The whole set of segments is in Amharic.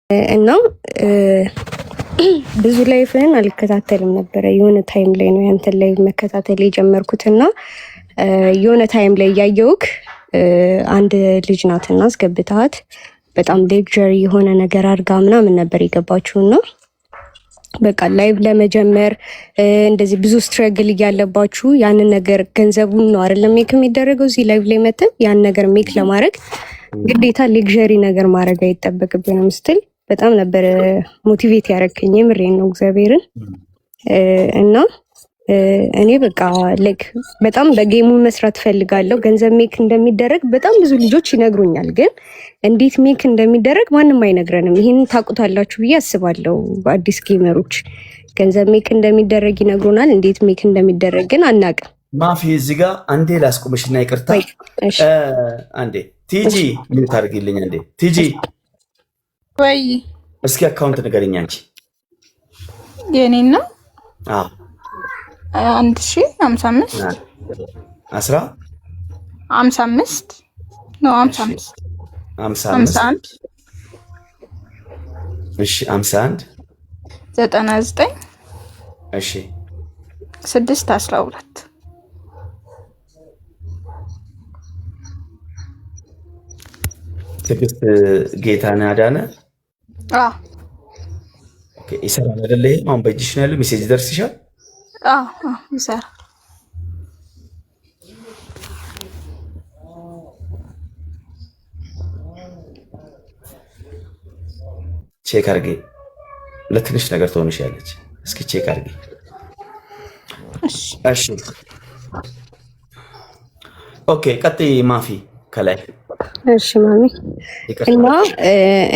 እና ብዙ ላይፍን አልከታተልም ነበረ። የሆነ ታይም ላይ ነው ያንተን ላይፍ መከታተል የጀመርኩትና የሆነ ታይም ላይ ያየውክ አንድ ልጅ ናትና አስገብታት በጣም ሌክቸር የሆነ ነገር አድርጋ ምናምን ነበር የገባችውና በቃ ላይቭ ለመጀመር እንደዚህ ብዙ ስትረግል እያለባችሁ ያንን ነገር ገንዘቡን ነው አይደለም ሜክ የሚደረገው እዚህ ላይቭ ላይ መተን ያን ነገር ሜክ ለማድረግ ግዴታ ሌክቸሪ ነገር ማድረግ አይጠበቅብንም ስትል በጣም ነበር ሞቲቬት ያደረከኝ። የምሬን ነው እግዚአብሔርን። እና እኔ በቃ ላይክ በጣም በጌሙ መስራት ፈልጋለሁ። ገንዘብ ሜክ እንደሚደረግ በጣም ብዙ ልጆች ይነግሩኛል፣ ግን እንዴት ሜክ እንደሚደረግ ማንም አይነግረንም። ይሄን ታውቁታላችሁ ብዬ አስባለሁ። በአዲስ ጌመሮች ገንዘብ ሜክ እንደሚደረግ ይነግሩናል፣ እንዴት ሜክ እንደሚደረግ ግን አናውቅም። ማፊ እዚህ ጋር አንዴ ላስቆምሽና ይቅርታ አንዴ ቲጂ ምን ታደርጊልኝ? አንዴ ቲጂ ወይ እስኪ አካውንት ንገረኝ አንቺ። የኔን ነው? አዎ 1055 55 ነው 55 51 እሺ 51 99 እሺ 612 ትግስት ጌታን አዳነ። ኦኬ ይሰራል አይደለ? አሁን በእጅሽ ነው ያለው። ሜሴጅ ደርስሻል? ይሰራል። ቼክ አድርጌ ለትንሽ ነገር ትሆንሻለች። እስኪ ቼክ አድርጌ። እሺ ኦኬ ቀጥይ ማፊ ከላይ። እሺ ማሚ እና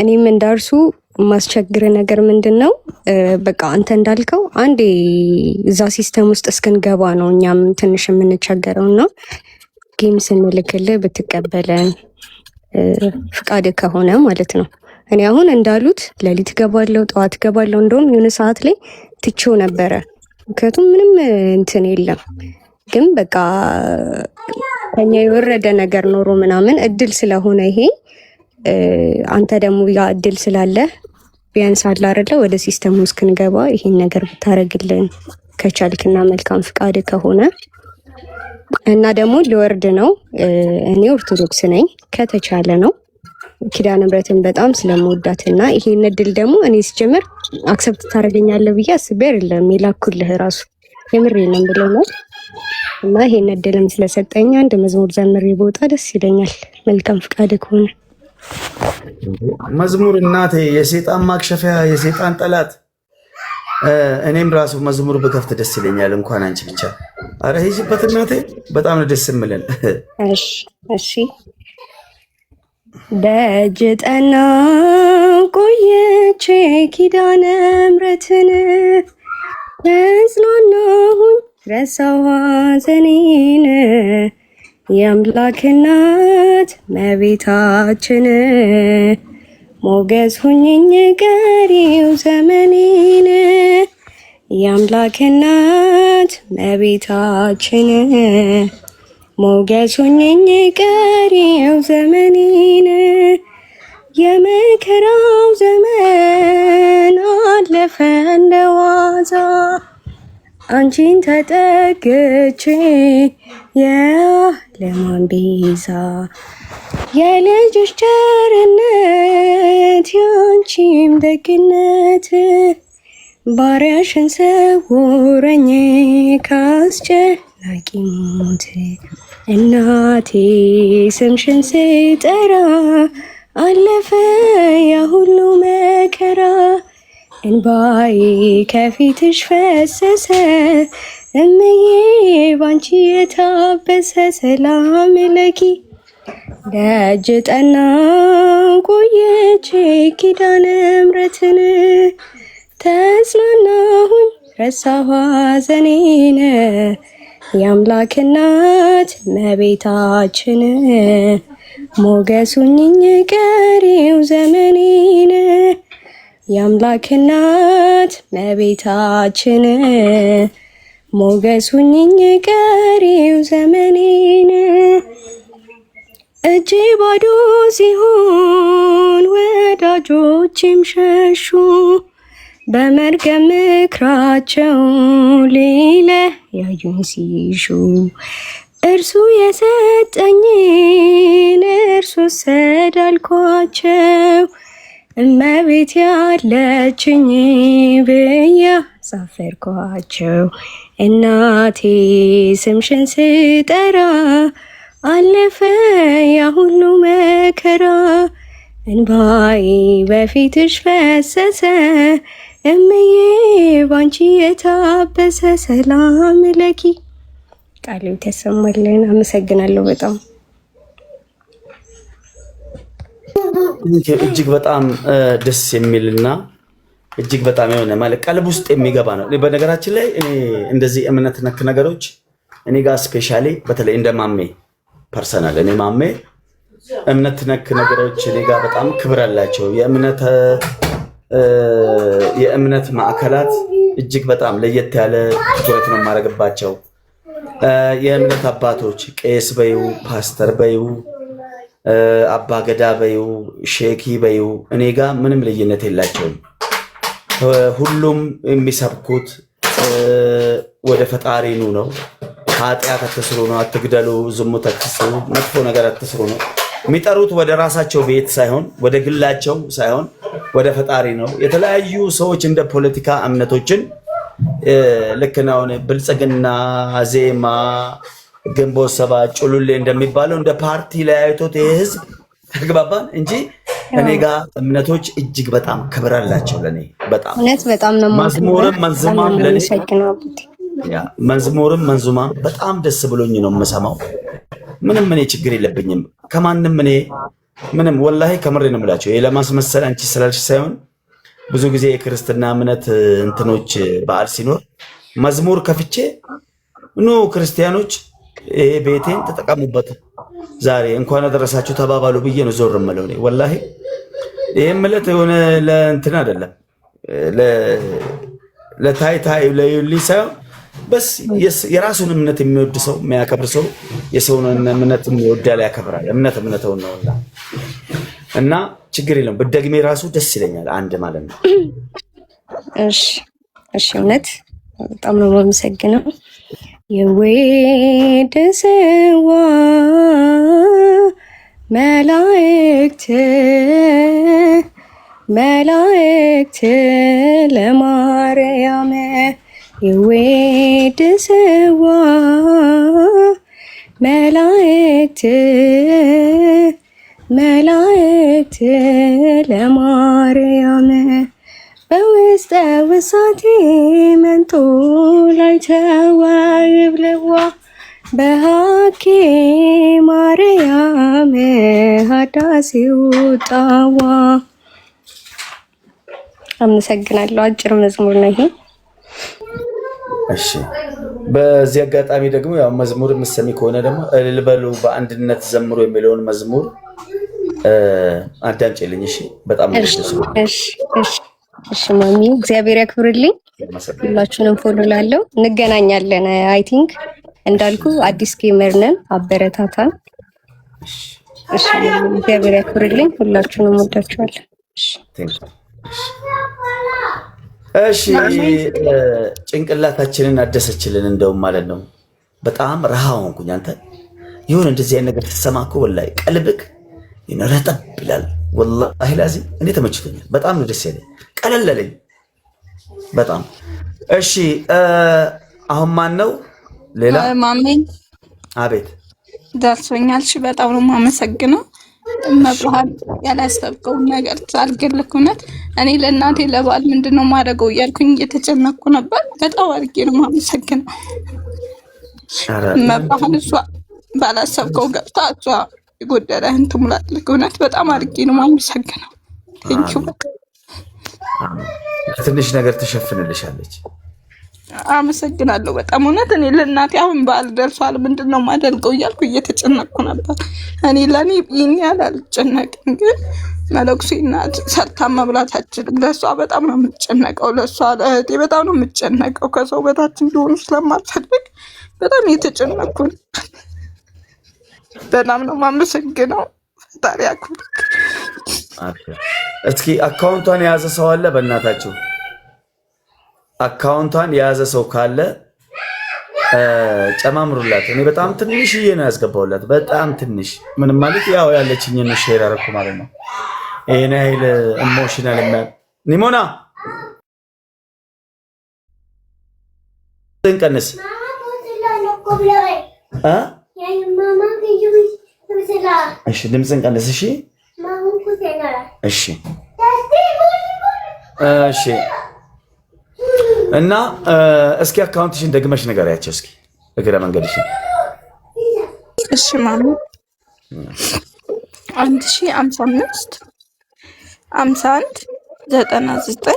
እኔም እንዳርሱ ማስቸግር ነገር ምንድነው በቃ አንተ እንዳልከው አንዴ እዛ ሲስተም ውስጥ እስክንገባ ነው እኛም ትንሽ የምንቸገረውና ጌም ስንልክልህ ብትቀበለን ፍቃድ ከሆነ ማለት ነው። እኔ አሁን እንዳሉት ሌሊት ገባለሁ፣ ጠዋት ገባለሁ። እንደውም የሆነ ሰዓት ላይ ትቼው ነበረ፣ ምክንያቱም ምንም እንትን የለም። ግን በቃ ከኛ የወረደ ነገር ኖሮ ምናምን እድል ስለሆነ ይሄ አንተ ደግሞ ያ እድል ስላለ ቢያንስ አለ አይደለ ወደ ሲስተሙ እስክንገባ ይሄን ነገር ብታረግልን ከቻልክና መልካም ፍቃድ ከሆነ እና ደግሞ ሊወርድ ነው። እኔ ኦርቶዶክስ ነኝ፣ ከተቻለ ነው ኪዳነ ምሕረትን በጣም ስለምወዳትና ይሄን እድል ደግሞ እኔ ሲጀምር አክሰፕት ታደርገኛለህ ብዬ አስቤ አይደለም የላኩልህ ራሱ የምሬንም ብለው ነው። እና ይሄን እድልም ስለሰጠኝ አንድ መዝሙር ዘምሬ በወጣ ደስ ይለኛል፣ መልካም ፍቃድ ከሆነ። መዝሙር እናቴ የሰይጣን ማክሸፊያ የሰይጣን ጠላት። እኔም ራሱ መዝሙር ብከፍት ደስ ይለኛል፣ እንኳን አንቺ ብቻ። አረ ሂጂበት እናቴ፣ በጣም ነው ደስ የምለን። እሺ ደጅ ጠናሁ ቆይቼ ኪዳነ ምሕረትን ተጽናናሁኝ ረሳሁ ሐዘኔን የአምላክ እናት እመቤታችን ሞገስ ሁኚኝ ቀሪው ዘመኔን የአምላክ እናት እመቤታችን ሞገስ ሁኚኝ ቀሪው ዘመኔን የመከራው ዘመን አለፈ እንደዋዛ አንቺን ተጠግቼ የዓለምን ቤዛ የልጅሽ ቸርነት ያንቺም ደግነት ባሪያሽን ሰውረኝ ካስጨናቂ ሞት እናቴ ስምሽን ስጠራ አለፈ ያ ሁሉ መከራ እንባዬ ከፊትሽ ፈሰሰ እምዬ ባንቺ የታበሰ ሰላም ለኪ ደጅ ጠናሁ ቆይቼ ኪዳነ ምሕረትን ተጽናናሁኝ ረሳሁ ሐዘኔን የአምላክ እናት እመቤታችን ሞገስ ሁኚኝ ቀሪው ዘመኔን የአምላክ እናት እመቤታችን ሞገስ ሁኚኝ ቀሪው ዘመኔን እጄ ባዶ ሲሆን ወዳጆቼም ሸሹ በመርገም ምክራቸው ሊለያዩኝ ሲሹ እርሱ የሰጠኝን እርሱ ወሰደ አልኳቸው እመቤት ያለችኝ ብያ ሳፈርኳቸው እናቴ ስምሽን ስጠራ አለፈ ያ ሁሉ መከራ እንባዬ በፊትሽ ፈሰሰ እምዬ ባንቺ የታበሰ ሰላም ለኪ ቃሉ ተሰማልን። አመሰግናለሁ በጣም እጅግ በጣም ደስ የሚልና እጅግ በጣም የሆነ ማለት ቀልብ ውስጥ የሚገባ ነው። በነገራችን ላይ እኔ እንደዚህ እምነት ነክ ነገሮች እኔ ጋር ስፔሻሊ በተለይ እንደ ማሜ ፐርሰናል እኔ ማሜ እምነት ነክ ነገሮች እኔ ጋር በጣም ክብር አላቸው። የእምነት ማዕከላት እጅግ በጣም ለየት ያለ ትኩረት ነው የማደርግባቸው። የእምነት አባቶች ቄስ በዩ ፓስተር በዩ አባ ገዳ በዩ ሼኪ በዩ እኔ ጋር ምንም ልዩነት የላቸውም። ሁሉም የሚሰብኩት ወደ ፈጣሪ ኑ ነው። ኃጢአት አትስሩ ነው፣ አትግደሉ፣ ዝሙት አትስሩ፣ መጥፎ ነገር አትስሩ ነው የሚጠሩት። ወደ ራሳቸው ቤት ሳይሆን ወደ ግላቸው ሳይሆን ወደ ፈጣሪ ነው። የተለያዩ ሰዎች እንደ ፖለቲካ እምነቶችን ልክ ነው ብልጽግና፣ ዜማ፣ ግንቦት ሰባት፣ ጩሉሌ እንደሚባለው እንደ ፓርቲ ለያይቶት የህዝብ ተግባባን እንጂ እኔ ጋር እምነቶች እጅግ በጣም ክብር አላቸው። ለኔ በጣም እውነት በጣም ነው መዝሙርም መንዙማም ለኔ መዝሙርም መንዙማም በጣም ደስ ብሎኝ ነው የምሰማው። ምንም እኔ ችግር የለብኝም ከማንም እኔ ምንም ወላሂ ከምሬ ነው የምላቸው። ለማስመሰል አንቺ ስላልሽ ሳይሆን ብዙ ጊዜ የክርስትና እምነት እንትኖች በዓል ሲኖር መዝሙር ከፍቼ ኑ ክርስቲያኖች ይሄ ቤቴን ተጠቀሙበት ዛሬ እንኳን አደረሳችሁ ተባባሉ ብዬ ነው ዞር የምለው። እኔ ወላሂ ይሄ ማለት የሆነ ለእንትን አይደለም ለታይታይ ለዩሊ ሳይሆን በስ የራሱን እምነት የሚወድ ሰው የሚያከብር ሰው የሰውን እምነት ይወዳል ያከብራል። እምነተው ነው እና ችግር የለም በደግሜ ራሱ ደስ ይለኛል አንድ ማለት ነው። እሺ እውነት በጣም ነው የማመሰግነው። የወደሰዋ መላእክት ለማርያም የወደሰዋ መላእክት ለማርያም በውስጠ ውሳቴ መንጦ ላይ ተዋይብለዋ በሃኬ ማርያም ሀዳሴው ጣዋ። አመሰግናለሁ። አጭር መዝሙር ነው ይሄ። እሺ በዚህ አጋጣሚ ደግሞ ያው መዝሙር የምትሰሚ ከሆነ ደግሞ እልል በሉ በአንድነት ዘምሩ የሚለውን መዝሙር አዳምጪልኝ። እሺ በጣም እሺ ማሚ እግዚአብሔር ያክብርልኝ። ሁላችሁንም ፎሎ ላለው እንገናኛለን። አይ ቲንክ እንዳልኩ አዲስ ጌመር ነን፣ አበረታታን። እሺ እግዚአብሔር ያክብርልኝ። ሁላችሁንም ወዳችኋለሁ። እሺ ጭንቅላታችንን አደሰችልን እንደውም ማለት ነው። በጣም ረሃ ሆንኩኝ። አንተ ይሁን እንደዚህ አይነት ነገር ተሰማ እኮ ወላሂ ቀልብክ ይነረጠብ ይላል። ወላሂ ላዚም እኔ ተመችቶኛል። በጣም ነው ደስ ያለኝ፣ ቀለለለኝ በጣም። እሺ አሁን ማን ነው ሌላ? ማሜ አቤት ደርሶኛል። እሺ በጣም ነው የማመሰግነው። መብርሃን ያላሰብከውን ነገር ታርግልህ። እውነት እኔ ለእናቴ ለበዓል ምንድነው ማድረገው እያልኩኝ እየተጨነኩ ነበር። በጣም አድርጌ ነው የማመሰግነው። መብርሃን እሷ ባላሰብከው ገብታ እሷ የጎደለህን ትሙላልህ። እውነት በጣም አድርጌ ነው የማመሰግነው። ቴንኪው። ትንሽ ነገር ትሸፍንልሻለች። አመሰግናለሁ በጣም እውነት። እኔ ለእናቴ አሁን በዓል ደርሷል ምንድነው ማደርገው እያልኩ እየተጨነቅኩ ነበር። እኔ ለእኔ ይህን ያህል አልጨነቅም፣ ግን መለኩሴ እናት ሰርታ መብላት አትችልም። ለእሷ በጣም ነው የምጨነቀው፣ ለእሷ ለእህቴ በጣም ነው የምጨነቀው። ከሰው በታች እንዲሆኑ ስለማልፈልግ በጣም የተጨነቅኩ ነው። በጣም ነው የማመሰግነው። ፈጣሪ ያክብር። እስኪ አካውንቷን የያዘ ሰው አለ? በእናታችሁ አካውንቷን የያዘ ሰው ካለ ጨማምሩላት። እኔ በጣም ትንሽዬ ነው ያስገባውላት፣ በጣም ትንሽ ምንም ማለት ያው ያለችኝን ሼር አደረኩ ማለት ነው። ይሄን ያህል ኢሞሽናል ኒሞና እንቀንስ እሺ፣ ድምፅን ቀንስ። እሺ እሺ እሺ። እና እስኪ አካውንትሽን ደግመሽ ንገሪያቸው እስኪ እግረ መንገድሽን። እሺ ማሙ 1055 51 99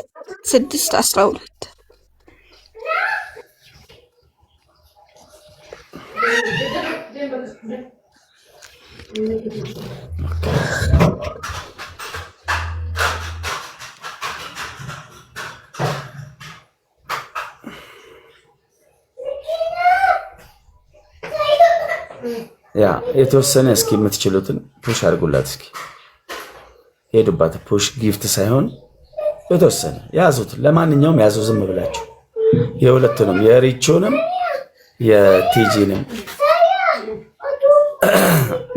612 ያ የተወሰነ እስኪ የምትችሉትን ፑሽ አድርጉላት። እስኪ ሄዱባት። ፑሽ ጊፍት ሳይሆን የተወሰነ ያዙት። ለማንኛውም ያዙ ዝም ብላችሁ የሁለቱንም የሪቾንም የቲጂንም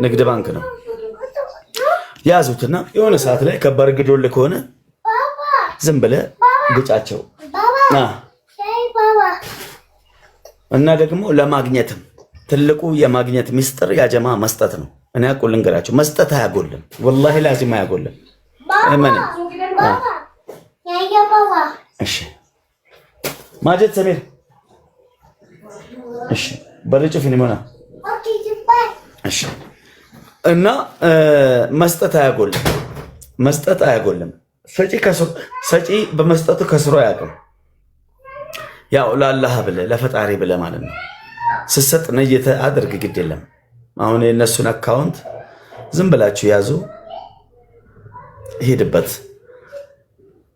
ንግድ ባንክ ነው ያዙትና የሆነ ሰዓት ላይ ከባድ ግዶል ከሆነ ዝም ብለህ ግጫቸው እና ደግሞ ለማግኘትም ትልቁ የማግኘት ሚስጥር ያጀማ መስጠት ነው። እኔ አቁል ልንገራችሁ፣ መስጠት አያጎልም፣ ወላሂ ላዚም አያጎልም። እመን። እሺ ማጀት ሰሜር። እሺ በልጭ ፊልሞና። እሺ እና መስጠት አያጎልም፣ መስጠት አያጎልም። ሰጪ በመስጠቱ ከስሮ አያውቅም። ያው ለአላህ ብለህ ለፈጣሪ ብለህ ማለት ነው። ስሰጥ ነየተ አድርግ፣ ግድ የለም። አሁን የነሱን አካውንት ዝም ብላችሁ ያዙ፣ ሄድበት።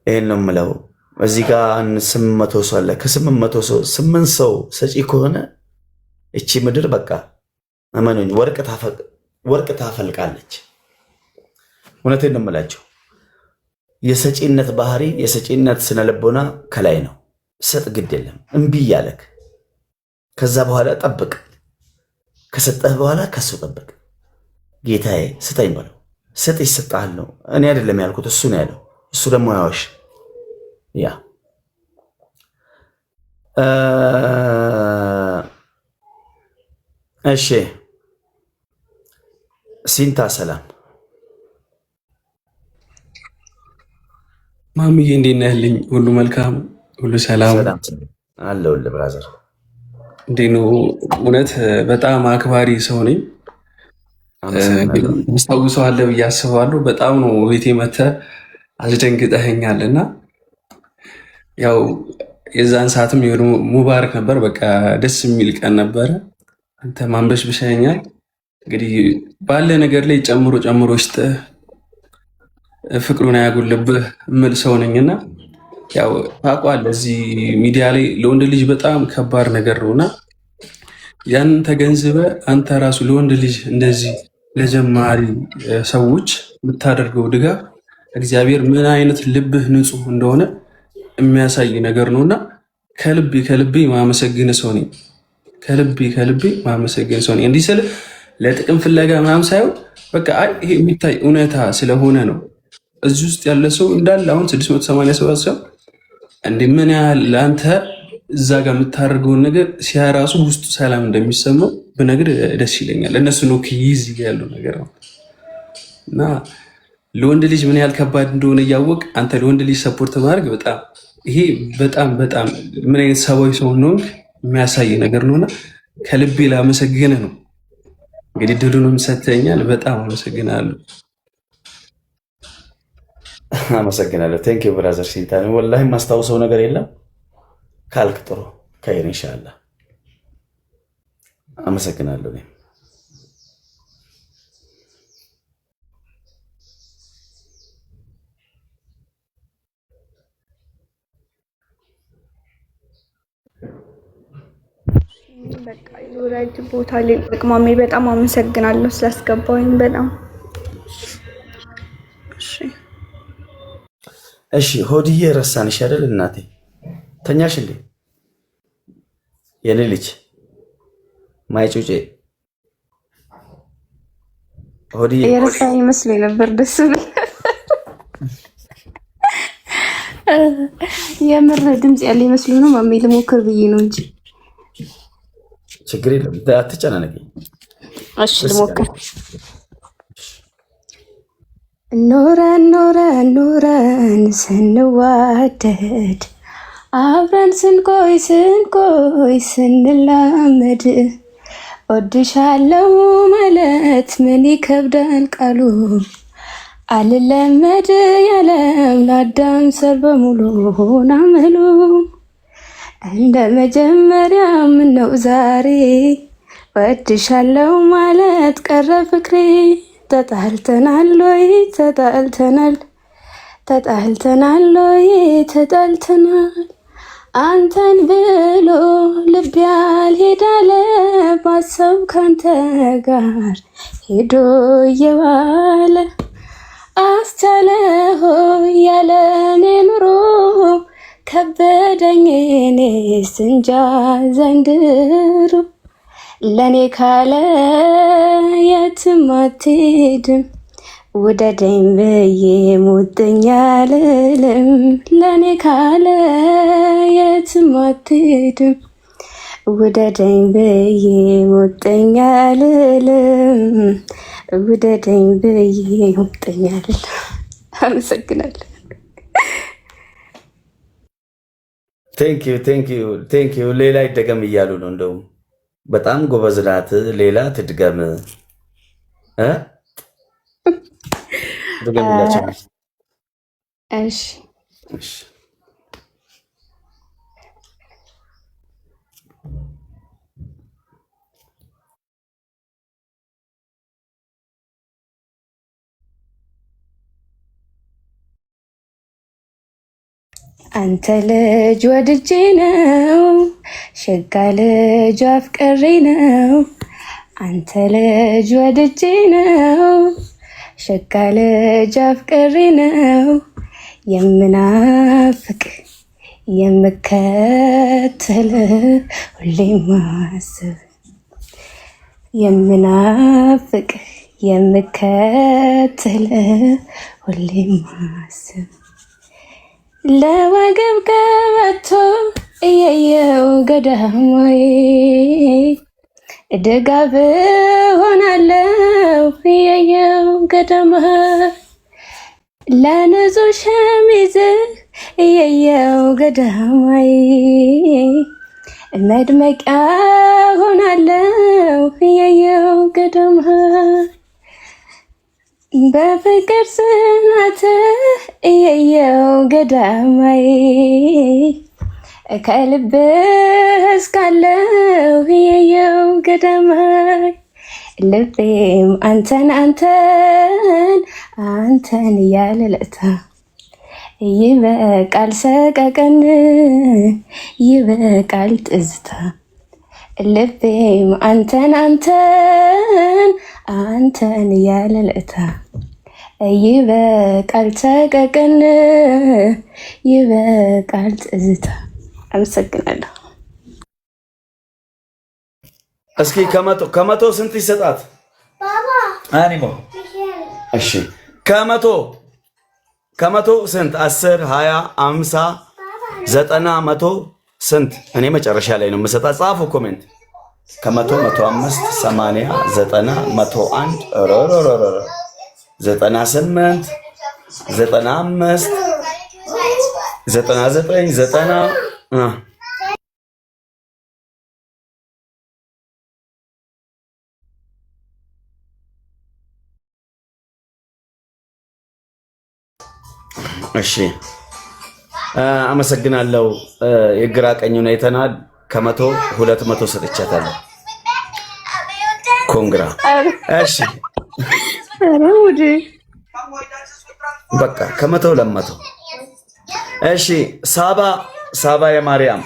ይሄን ነው የምለው። እዚህ ጋር 800 ሰው አለ። ከ800 ሰው 8 ሰው ሰጪ ከሆነ እቺ ምድር በቃ እመኑኝ ወርቅ ታፈልቃለች። እውነቴን ነው የምላችሁ። የሰጪነት ባህሪ የሰጪነት ስነልቦና ከላይ ነው። ሰጥ፣ ግድ የለም። እምቢ እያለክ ከዛ በኋላ ጠብቅ። ከሰጠህ በኋላ ከሱ ጠብቅ። ጌታዬ ስጠኝ በለው። ስጥ ይሰጣል ነው። እኔ አይደለም ያልኩት፣ እሱ ነው ያለው። እሱ ደግሞ ያዋሽ ያ እሺ። ሲንታ ሰላም ማምዬ፣ እንዴት ነህ? ልኝ ሁሉ መልካም፣ ሁሉ ሰላም አለሁልህ ብራዘር። እንዴት ነው? እውነት በጣም አክባሪ ሰው ነኝ። አስታውሰዋለሁ ብዬ አስባለሁ። በጣም ነው ቤቴ መተህ አስደንግጠኸኛል እና ያው የዛን ሰዓትም የሆነ ሙባረክ ነበር። በቃ ደስ የሚል ቀን ነበረ። አንተ ማንበሽ ብሻኛል። እንግዲህ ባለ ነገር ላይ ጨምሮ ጨምሮ ይስጥህ፣ ፍቅሩን አያጎልብህ እምል ሰው ነኝና ያው ታውቀዋለህ፣ እዚህ ሚዲያ ላይ ለወንድ ልጅ በጣም ከባድ ነገር ነውና ያንን ተገንዝበህ አንተ ራሱ ለወንድ ልጅ እንደዚህ ለጀማሪ ሰዎች የምታደርገው ድጋፍ እግዚአብሔር ምን አይነት ልብህ ንጹህ እንደሆነ የሚያሳይ ነገር ነውና ከልቤ ማመሰግን ሰው ነኝ። ከልቤ ማመሰግን ሰው ነኝ። እንዲህ ስል ለጥቅም ፍለጋ ምናምን ሳይሆን በቃ ይሄ የሚታይ እውነታ ስለሆነ ነው። እዚህ ውስጥ ያለ ሰው እንዳለ አሁን 687 ሰው እንዲህ ምን ያህል ለአንተ እዛ ጋር የምታደርገውን ነገር ሲያራሱ ውስጡ ሰላም እንደሚሰማው ብነግር ደስ ይለኛል። እነሱ ነው ይዝ ያለው ነገር ነው እና ለወንድ ልጅ ምን ያህል ከባድ እንደሆነ እያወቅ አንተ ለወንድ ልጅ ሰፖርት ማድረግ በጣም ይሄ በጣም ምን አይነት ሰብአዊ ሰው ነው የሚያሳይ ነገር ነውና ከልቤ ላመሰግንህ ነው። እንግዲህ ድሉንም ሰጥተኛል። በጣም አመሰግናለሁ። አመሰግናለሁ። ቴንክ ዩ ብራዘር ሲንታን። ወላሂ የማስታውሰው ነገር የለም ካልክ ጥሩ ከይር ኢንሻአላህ። አመሰግናለሁ። በቃ የወራጅ ቦታ ላይ ጥቅማሜ በጣም አመሰግናለሁ ስላስገባኝ በጣም እሺ ሆድዬ ረሳንሽ አይደል እናቴ? ተኛሽ እንዴ? የኔ ልጅ ማይጩጬ ሆድዬ የረሳ ይመስለኝ ነበር። ደስ ብሎኝ የምር ድምጽ ያለ ይመስለኝ ነው። ማሜ ልሞክር ብዬ ነው እንጂ ችግር የለም አትጨናነቂ። እሺ ልሞክር። ኖረን ኖረን ኖረን ስንዋደድ አብረን ስንቆይ ስንቆይ ስንላመድ ወድሻለው ማለት ምን ይከብዳል ቃሉ አልለመድ ያለም ለአዳም ሰር በሙሉ ናመሉ እንደ መጀመሪያ ምነው ዛሬ ወድሻለው ማለት ቀረ ፍቅሬ ተጣልተናል ወይ ተጣልተናል ተጣልተናል ወይ ተጣልተናል አንተን ብሎ ልብ ያልሄዳለ ባሰብ ካንተ ጋር ሄዶ እየዋለ አስቻለ ሆይ ያለኔ ኑሮ ከበደኝ እኔስ እንጃ ዘንድሮ ለኔ ካለ የትም አትሄድም ውደደኝ ብዬ ሙጥኝ አልልም ለኔ ካለ የትም አትሄድም ውደደኝ ብዬ ሙጥኝ አልልም ውደደኝ ብዬ ሙጥኝ አልልም። አመሰግናለሁ። ቴንኪዩ። ሌላ ይደገም እያሉ ነው። እንደውም በጣም ጎበዝ ናት። ሌላ ትድገም ድገምላቸው። እሺ አንተ ልጅ ወድጄ ነው ሸጋ ልጅ አፍቅሬ ነው አንተ ልጅ ወድጄ ነው ሸጋ ልጅ አፍቅሬ ነው የምናፍቅ የምከተል ሁሌ ማስብ የምናፍቅ የምከተል ሁሌ ማስብ ለወገብ ቀበቶ እየየው ገዳማዬ ድጋፍ ሆናለው እየየው ገዳማዬ ለንጹህ ሸሚዝ እየየው ገዳማዬ መድመቂያ ሆናለው እየየው ገዳማዬ በፍቅር ጽናት እየየው ገዳማዬ ከልብ እስካለው እየየው ገዳማዬ ልቤም አንተን አንተን አንተን እያለ ለታ ይበቃል ሰቀቀን ይበቃል ትዝታ ልቤም አንተን አንተን አንተን እያለ ለታ ይበቃል ሰቀቀን ይበቃል ትዝታ። አመሰግናለሁ። እስኪ ከመቶ ስንት ይሰጣት? እሺ ከመቶ ስንት? 10 20 50 90 100 ስንት? እኔ መጨረሻ ላይ ነው የምሰጣት። ጻፉ ኮሜንት። ከመቶ 105 80 90 101 98 95 99 90 እሺ አመሰግናለሁ። የግራ ቀኙን አይተናል። ከመቶ 200 ሰጥቻታለሁ። ኮንግራ። እሺ በቃ ከመቶ 200። እሺ ሳባ የማርያም